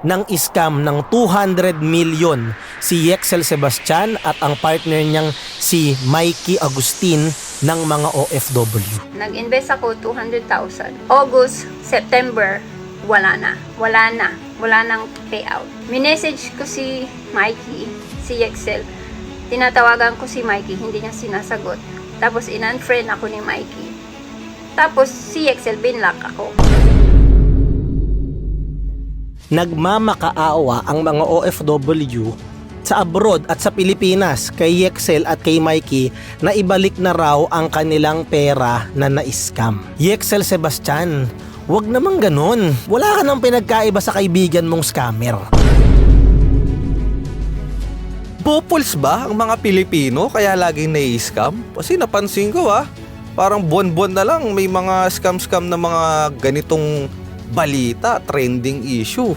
ng scam ng 200 million si Yexel Sebastian at ang partner niyang si Mikey Agustin ng mga OFW. Nag-invest ako 200,000. August, September, wala na. Wala nang payout. Minessage ko si Mikey, si Yexel. Tinatawagan ko si Mikey, hindi niya sinasagot. Tapos in-unfriend ako ni Mikey. Tapos si Yexel binlock ako. Nagmamakaawa ang mga OFW sa abroad at sa Pilipinas kay Yexel at kay Mikey na ibalik na raw ang kanilang pera na na-scam. Yexel Sebastian, wag namang ganun. Wala ka nang pinagkaiba sa kaibigan mong scammer. Bupuls ba ang mga Pilipino kaya laging nai-scam? Kasi napansin ko parang buwan-buwan na lang may mga scam-scam na mga ganitong balita, trending issue.